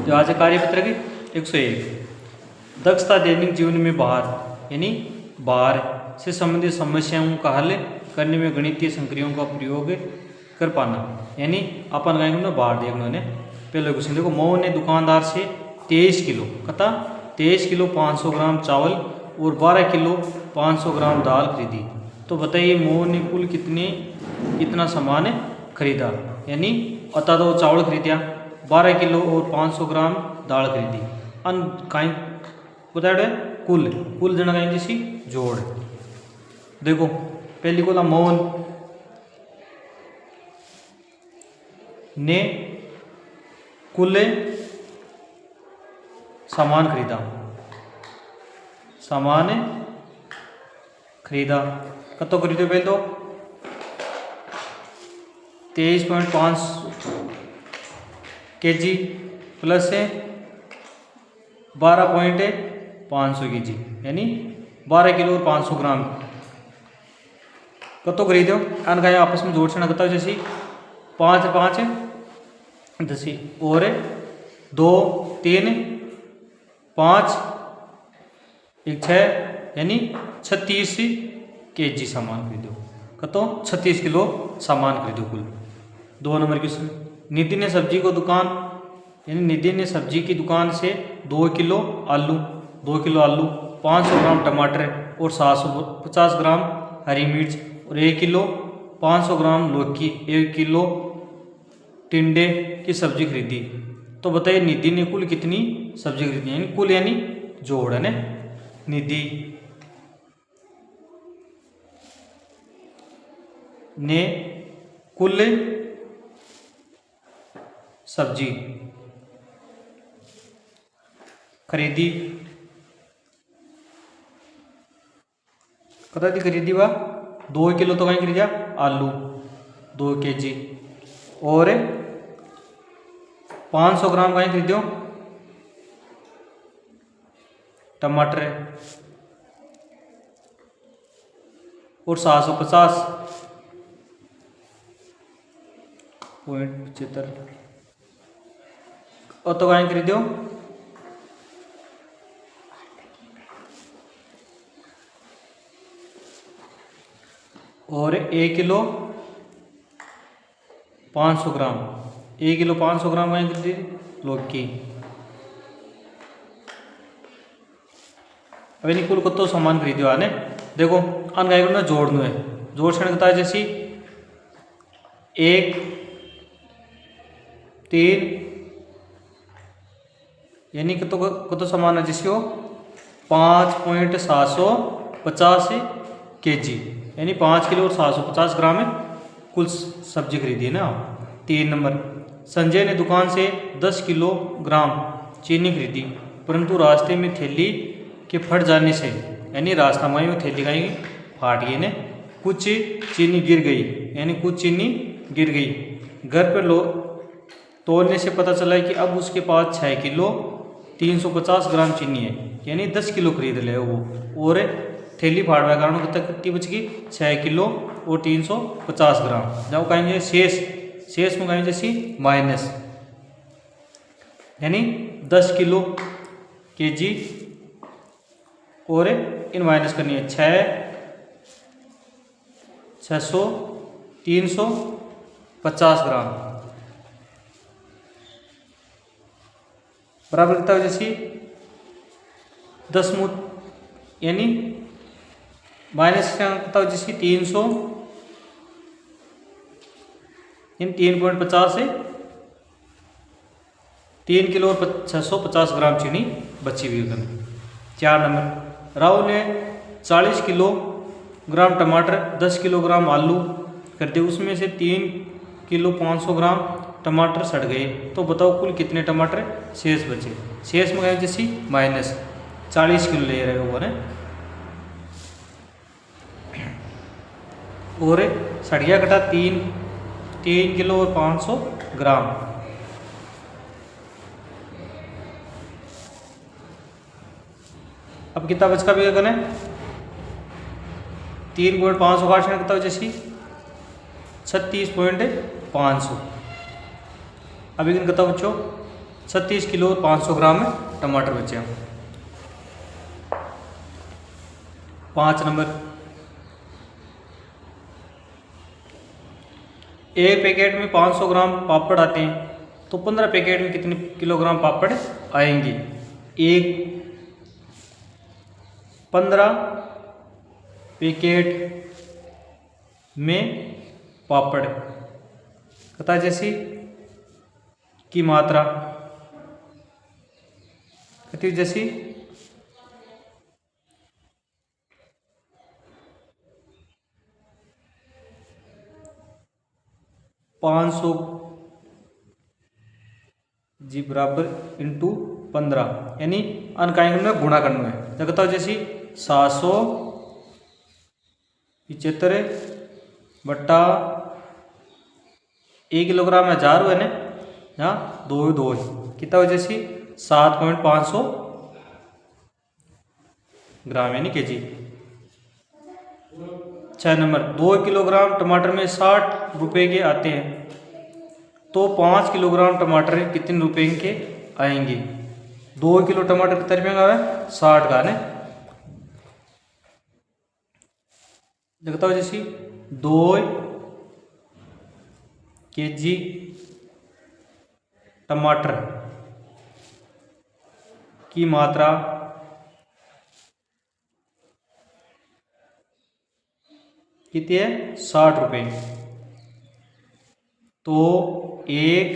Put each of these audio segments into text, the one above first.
जो आज कार्यपत्रक 101 दक्षता दैनिक जीवन में बाहर यानी बाहर से संबंधित समस्याओं का हल करने में गणितीय संक्रियाओं का प्रयोग कर पाना। यानी अपन कहेंगे ना बाहर देखने ने पहले क्वेश्चन देखो, मोहन ने दुकानदार से 23 किलो 23 किलो 500 ग्राम चावल और 12 किलो 500 ग्राम दाल खरीदी। तो बताइए मोहन ने कुल कितना सामान खरीदा। यानी अता दो चावल खरीदा 12 किलो और 500 ग्राम दाल खरीदी। अन कहीं बताया कुल जना कहीं जैसी जोड़। देखो पहली को मोहन ने कुल सामान खरीदा कतो खरीदो पहले तो 23.5 kg प्लस 12.500 kg यानी 12 किलो और 500 ग्राम कतो खरीदो। अन का आपस में जोड़ छना कतो जैसी 5 5 10 और 2 3 5 1 6 यानी 36 kg सामान खरीदो। कतो 36 किलो सामान खरीदो कुल। 2 नंबर क्वेश्चन, निधि ने सब्जी को दुकान यानी निधि ने सब्जी की दुकान से 2 किलो आलू 500 ग्राम टमाटर और 750 ग्राम हरी मिर्च और 1 किलो 500 ग्राम लौकी 1 किलो टिंडे की सब्जी खरीदी। तो बताइए निधि ने कुल कितनी सब्जी खरीदी। यानी कुल यानी जोड़ है ना। निधि ने कुल सब्जी खरीदी कता दी खरीदी वा 2 किलो तो कहीं खरीदा आलू 2 kg और 500 ग्राम कहीं खरीदो टमाटर और 750.75 और तो कहीं खरीदो और 1 किलो 500 ग्राम 1 किलो 500 ग्राम कहीं खरीदी लौकी। अब इन कुल कतो सामान खरीदो आने। देखो अन गाय ना जोड़नु है। जोड़ छणकता है जैसी 1 3 यानी कतो सामान है जैसी हो 5.750 kg यानी 5 किलो और 750 ग्राम में कुल सब्जी खरीदी है ना। 3 नंबर, संजय ने दुकान से 10 किलोग्राम चीनी खरीदी परंतु रास्ते में थैली के फट जाने से यानी रास्ता में थैली कहीं फाट गई ने कुछ चीनी गिर गई घर पर तोड़ने से पता चला कि अब उसके पास 6 किलो 350 ग्राम चीनी है। यानी 10 किलो खरीद ले वो और थैली फाड़वा के कारण कितनी बच गई 6 किलो और 350 ग्राम। जब कहेंगे शेष में कहेंगे जैसी माइनस यानी 10 किलो kg और इन माइनस करनी है 600 350 ग्राम बराबर कितना हो जैसी 10 मुठ यानी माइनस कितना हो जैसी 300 इन 3.50 से 3 किलो और 650 ग्राम चीनी बची हुई है। 4 नंबर, राव ने 40 किलोग्राम टमाटर 10 किलोग्राम आलू कर दिए उसमें से 3 किलो 500 ग्राम टमाटर सड़ गए। तो बताओ कुल कितने टमाटर शेष बचे। शेष में गए जैसी माइनस 40 किलो ले रहे हो ना और सड़िया कटा 3 किलो और 500 ग्राम। अब कितना बचका भी करना है 3.500 काटने कितना हो जैसी 36.500। अब इनका कितना बच्चों 36 किलो और 500 ग्राम टमाटर बचे हैं। 5 नंबर, एक पैकेट में 500 ग्राम पापड़ आते हैं तो 15 पैकेट में कितने किलोग्राम पापड़ आएंगे? एक 15 पैकेट में पापड़ कथा जैसी की मात्रा कथी जैसी 500 जी बराबर इंटू 15 यानी अनकाई में गुणा करना है। जगता हो जैसी 775 बट्टा 1 किलोग्राम 1000 हुए ना, यहाँ दो कितना हो जैसी 7.500 ग्राम यानी केजी। 6 नंबर, 2 किलोग्राम टमाटर में 60 रुपए के आते हैं तो 5 किलोग्राम टमाटर कितने रुपए के आएंगे? 2 किलो टमाटर कितने रुपये का है? 60 का है। देखता हो जैसी 2 केजी टमाटर की मात्रा कितनी है? 60 रुपये। तो 1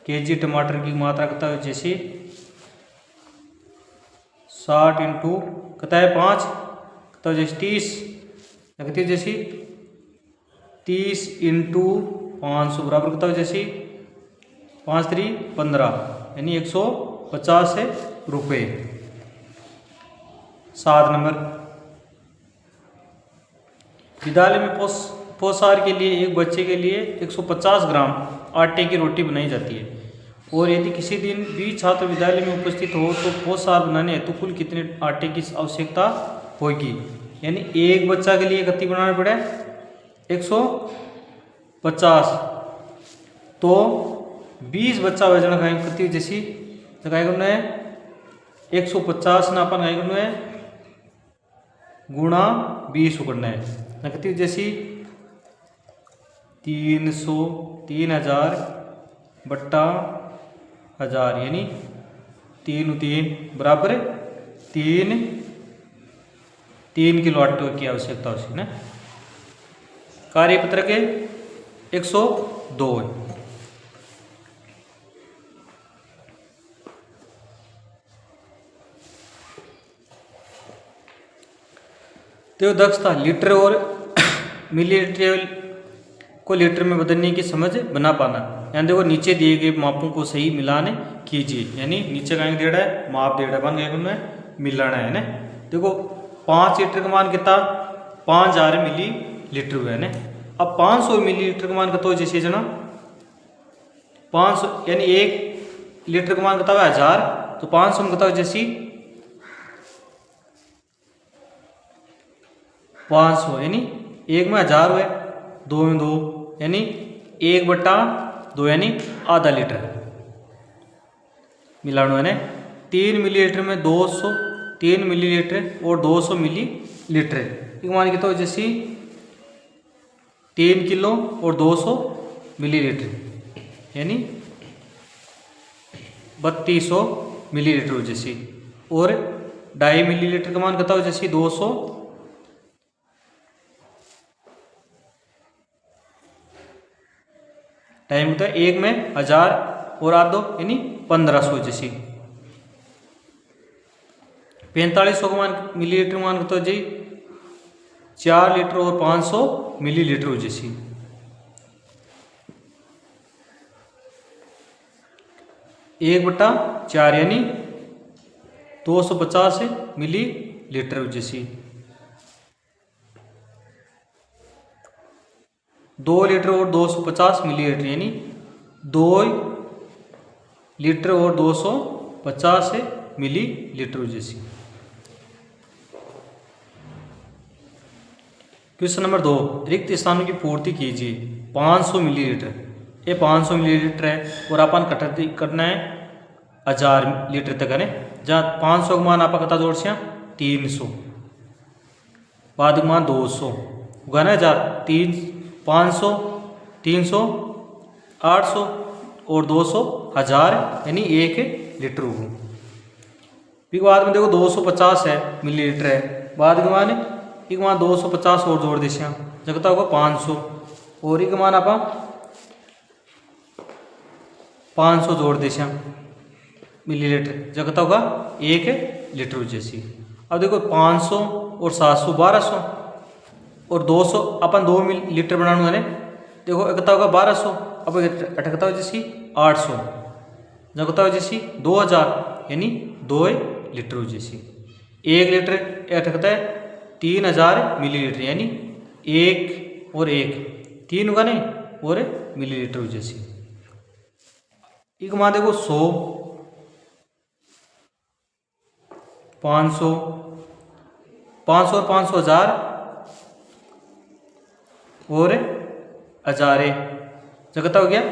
केजी टमाटर की मात्रा कितना है जैसे 60 इंटू कितना है 5 कितना जैसे 30 लगती है जैसी 30 इंटू 500 बराबर कितना जैसी 5 3 15 यानी 150 रुपये। 7 नंबर, विद्यालय में पोषाहार के लिए एक बच्चे के लिए 150 ग्राम आटे की रोटी बनाई जाती है और यदि किसी दिन 20 छात्र विद्यालय में उपस्थित हो तो पोषाहार बनाने हेतु कुल कितने आटे की आवश्यकता होगी? यानी एक बच्चा के लिए कितनी बनाना पड़े? 150। तो 20 बच्चा वजन खाएंगे कितनी जैसी जगह है 150 ना अपन खाएंगे है गुणा 20 करना है ना कितनी जैसी 3000 बट्टा 1000 यानी 3 बराबर 3 किलो आटे की आवश्यकता होती है ना। कार्यपत्र के 102 है। तो दक्षता लीटर और मिलीलीटर को लीटर में बदलने की समझ बना पाना। यानी देखो नीचे दिए गए मापों को सही मिलान कीजिए, यानी नीचे का दे रहा है माप दे रहा है मिलाना है ना। देखो 5 लीटर का मान कितना 5000 मिली लीटर हुआ है ना। अब 500 मिलीलीटर का मान कितना जैसे जना 500 यानी 1 लीटर का मान कितना 1000 तो 500 में कितना जैसी 500 यानी 1 में 1000 हुए 2 में 2 यानी 1/2 यानी आधा लीटर मिलाना है ना। 3 मिलीलीटर में 200 3 मिलीलीटर और 200 मिलीलीटर एक मान कितना जैसी 3 किलो और 200 मिलीलीटर यानी 3200 मिलीलीटर जैसी। और 2.5 मिलीलीटर का मान कितना हो जैसी 200 टाइम होता है 1 में 1000 और आधो यानी 1500 जैसी। 4500 का मान मिलीलीटर मान कितना जी 4 लीटर और 500 मिलीलीटर जैसी। 1/4 यानी 250 मिलीलीटर जैसी। 2 लीटर और 250 मिलीलीटर यानी 2 लीटर और 250 मिलीलीटर जैसी। क्वेश्चन नंबर 2, रिक्त स्थानों की पूर्ति कीजिए। 500 मिलीलीटर ये 500 मिलीलीटर है और अपन कट करना है 1000 लीटर तक है जहाँ 500 का मान आप कता जोड़ से 300 बाद मान 200 गना 1000 3 500 300 800 और 200 1000 यानी 1 लीटर हो। फिर बाद में देखो 250 है मिलीलीटर है बाद के मान एक मान 250 और जोड़ दे जगता होगा 500 और एक मान आप 500 जोड़ दे मिलीलीटर जगता होगा 1 लीटर जैसी। अब देखो 500 और 700 1200 और 200 अपन 2 लीटर बनाना है देखो इकता होगा 1200 अब अटकता हो जैसी 800 जगता हो जैसी 2000 यानी 2 लीटर हो जैसी। 1 लीटर अटकता है 3000 मिलीलीटर यानी 1 और 1 3 होगा नहीं और मिलीलीटर हो जैसी। एक मान देखो 100 500 500 और 500 1000 और 1000 जगता हो गया